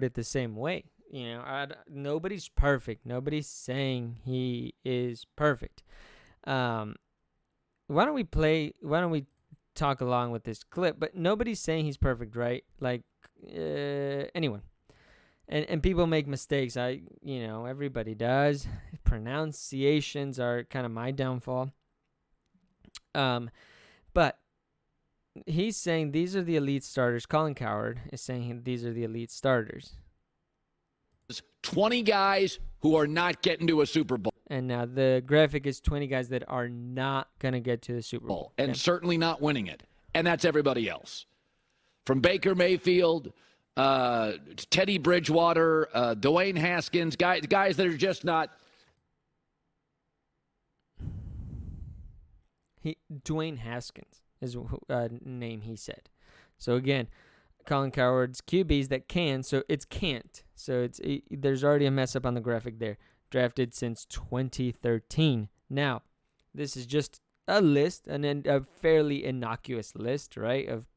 it the same way. Nobody's perfect. Nobody's saying he is perfect. Um, why don't we talk along with this clip? But nobody's saying he's perfect, right? Like anyone. And people make mistakes. Everybody does. Pronunciations are kind of my downfall. But he's saying these are the elite starters. Colin Cowherd is saying these are the elite starters. 20 guys who are not getting to a Super Bowl. And now the graphic is 20 guys that are not going to get to the Super Bowl. And certainly not winning it. And that's everybody else. From Baker Mayfield, Teddy Bridgewater, Dwayne Haskins, guys that are just not. Dwayne Haskins is a name he said. So again, Colin Cowherd's QBs that can, so it's can't. So there's already a mess up on the graphic there. Drafted since 2013. Now, this is just a list, and a fairly innocuous list, right, of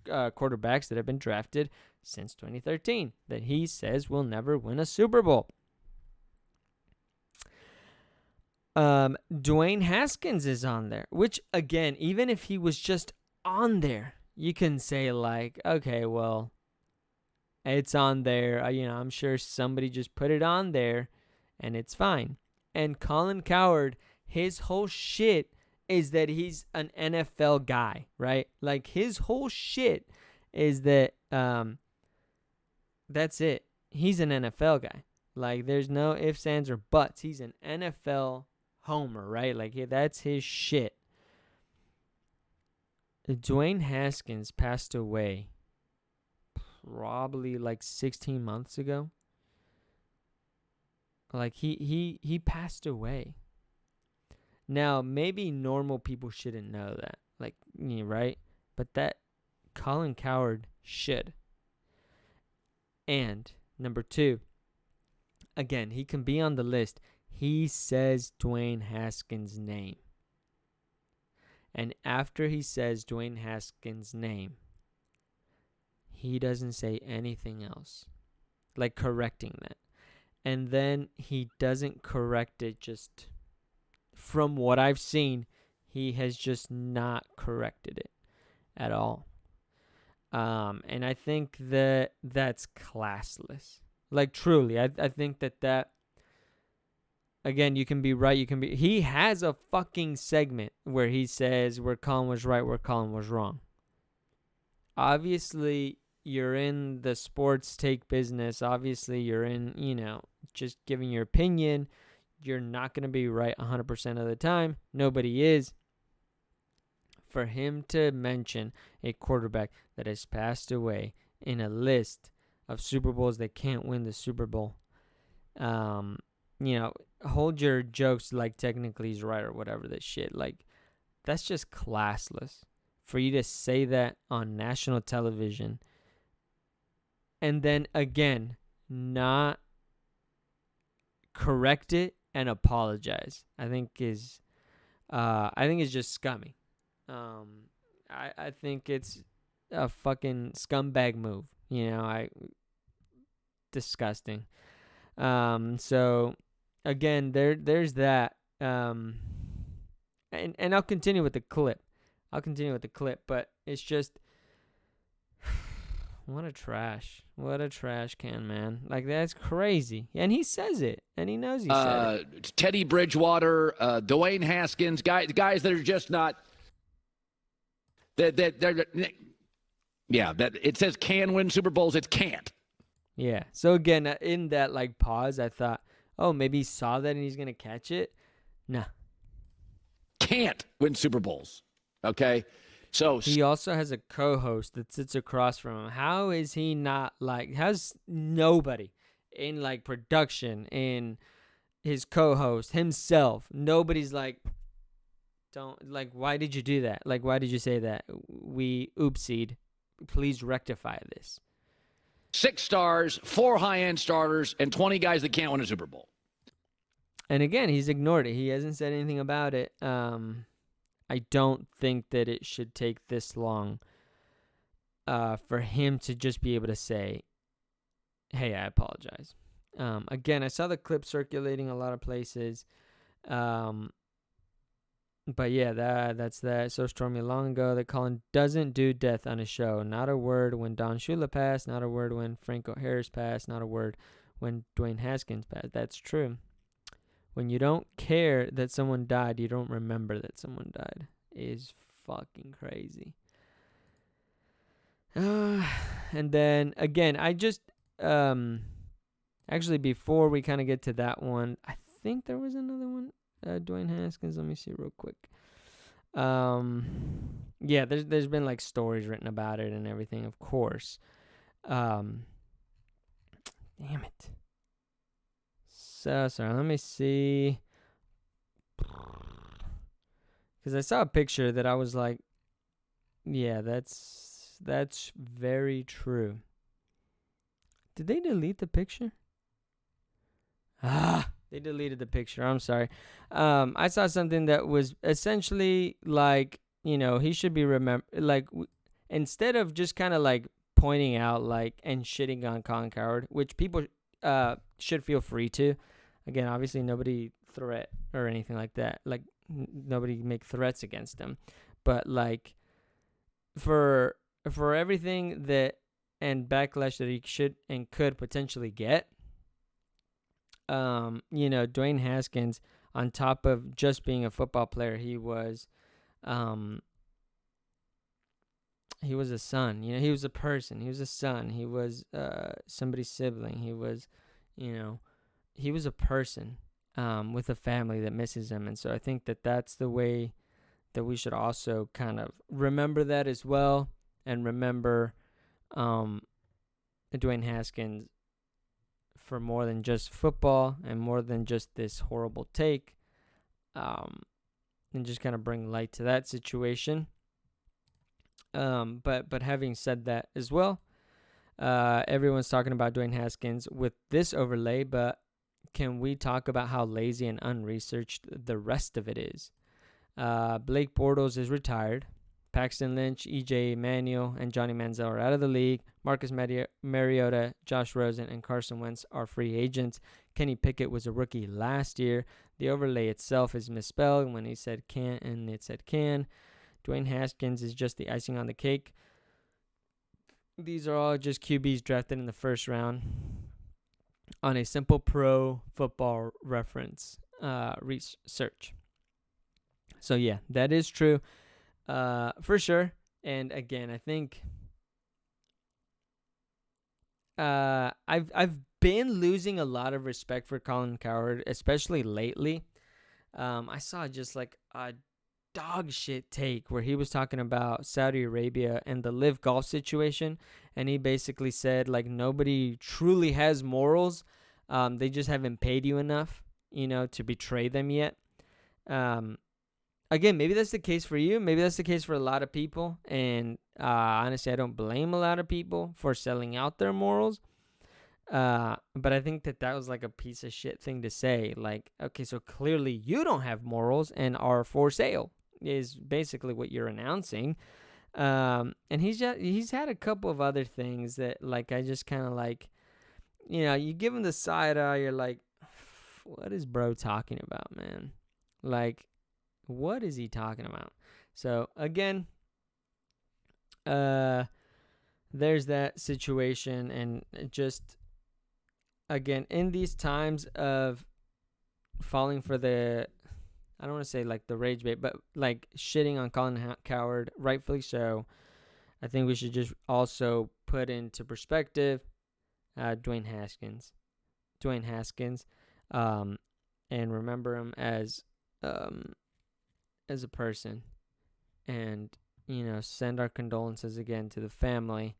quarterbacks that have been drafted since 2013 that he says will never win a Super Bowl. Dwayne Haskins is on there, which, again, even if he was just on there, you can say, like, okay, well, it's on there. I'm sure somebody just put it on there, and it's fine. And Colin Cowherd, his whole shit is that he's an NFL guy, right? Like, his whole shit is that that's it. He's an NFL guy. Like, there's no ifs, ands, or buts. He's an NFL homer, right? Like, that's his shit. Dwayne Haskins passed away probably like 16 months ago. Like, he passed away. Now, maybe normal people shouldn't know that. Like, right? But that Colin Cowherd should. And number 2, again, he can be on the list. He says Dwayne Haskins' name. And after he says Dwayne Haskins' name, he doesn't say anything else, like correcting that. And then he doesn't correct it. Just from what I've seen, he has just not corrected it at all. And I think that that's classless. Like, truly, I think that again, you can be right, you can be. He has a fucking segment where he says where Colin was right, where Colin was wrong. Obviously, you're in the sports take business. Obviously, you're in, just giving your opinion. You're not going to be right 100% of the time. Nobody is. For him to mention a quarterback that has passed away in a list of Super Bowls that can't win the Super Bowl, hold your jokes like technically he's right or whatever that shit. Like, that's just classless. For you to say that on national television and then again not correct it and apologize, I think is just scummy. I think it's a fucking scumbag move. Disgusting. So again, there's that. And I'll continue with the clip. But it's just what a trash can, man. Like, that's crazy. And he says it, and he knows he said it. Teddy Bridgewater, Dwayne Haskins, guys that are just not. That it says can win Super Bowls. It can't. Yeah. So again, in that like pause, I thought, oh, maybe he saw that and he's gonna catch it. Nah. Can't win Super Bowls. Okay. So he also has a co-host that sits across from him. How is he not like? How's nobody in like production, in his co-host himself? Nobody's like, don't like. Why did you do that? Like, why did you say that? We oopsied. Please rectify this. 6 stars, 4 high-end starters, and 20 guys that can't win a Super Bowl. And again, he's ignored it. He hasn't said anything about it. I don't think that it should take this long for him to just be able to say hey, I apologize. Again, I saw the clip circulating a lot of places. But yeah, that's that. So Stormy long ago that Colin doesn't do death on his show. Not a word when Don Shula passed. Not a word when Franco Harris passed. Not a word when Dwayne Haskins passed. That's true. When you don't care that someone died, you don't remember that someone died. It is fucking crazy. And then again, I just actually before we kind of get to that one, I think there was another one. Dwayne Haskins. Let me see real quick. Yeah, there's been like stories written about it and everything, of course. Damn it. So sorry. Let me see. Because I saw a picture that I was like, yeah, that's very true. Did they delete the picture? They deleted the picture. I'm sorry. I saw something that was essentially like, he should be instead of just kind of like pointing out like and shitting on Colin Cowherd, which people should feel free to. Again, obviously nobody threat or anything like that. Like nobody make threats against him, but like for everything that and backlash that he should and could potentially get. Dwayne Haskins, on top of just being a football player, he was a son. He was a person. He was a son. He was somebody's sibling. He was, he was a person with a family that misses him. And so I think that that's the way that we should also kind of remember that as well, and remember Dwayne Haskins for more than just football and more than just this horrible take, and just kind of bring light to that situation. But having said that as well, everyone's talking about Dwayne Haskins with this overlay, but can we talk about how lazy and unresearched the rest of it is? Blake Bortles is retired. Paxton Lynch, E.J. Manuel, and Johnny Manziel are out of the league. Marcus Mariota, Josh Rosen, and Carson Wentz are free agents. Kenny Pickett was a rookie last year. The overlay itself is misspelled when he said can't and it said can. Dwayne Haskins is just the icing on the cake. These are all just QBs drafted in the first round on a simple pro football reference research. So yeah, that is true. For sure. And again, I think I've been losing a lot of respect for Colin Cowherd, especially lately. I saw just like a dog shit take where he was talking about Saudi Arabia and the live golf situation, and he basically said like nobody truly has morals. They just haven't paid you enough, to betray them yet. Again, maybe that's the case for you. Maybe that's the case for a lot of people. And honestly, I don't blame a lot of people for selling out their morals. But I think that was like a piece of shit thing to say. Like, okay, so clearly you don't have morals and are for sale is basically what you're announcing. And he's had a couple of other things that like I just kind of like, you give him the side eye. You're like, what is bro talking about, man? Like, what is he talking about? So again, there's that situation, and just again in these times of falling for the, I don't want to say like the rage bait, but like shitting on Colin Cowherd, rightfully so. I think we should just also put into perspective Dwayne Haskins, and remember him as a person, and send our condolences again to the family.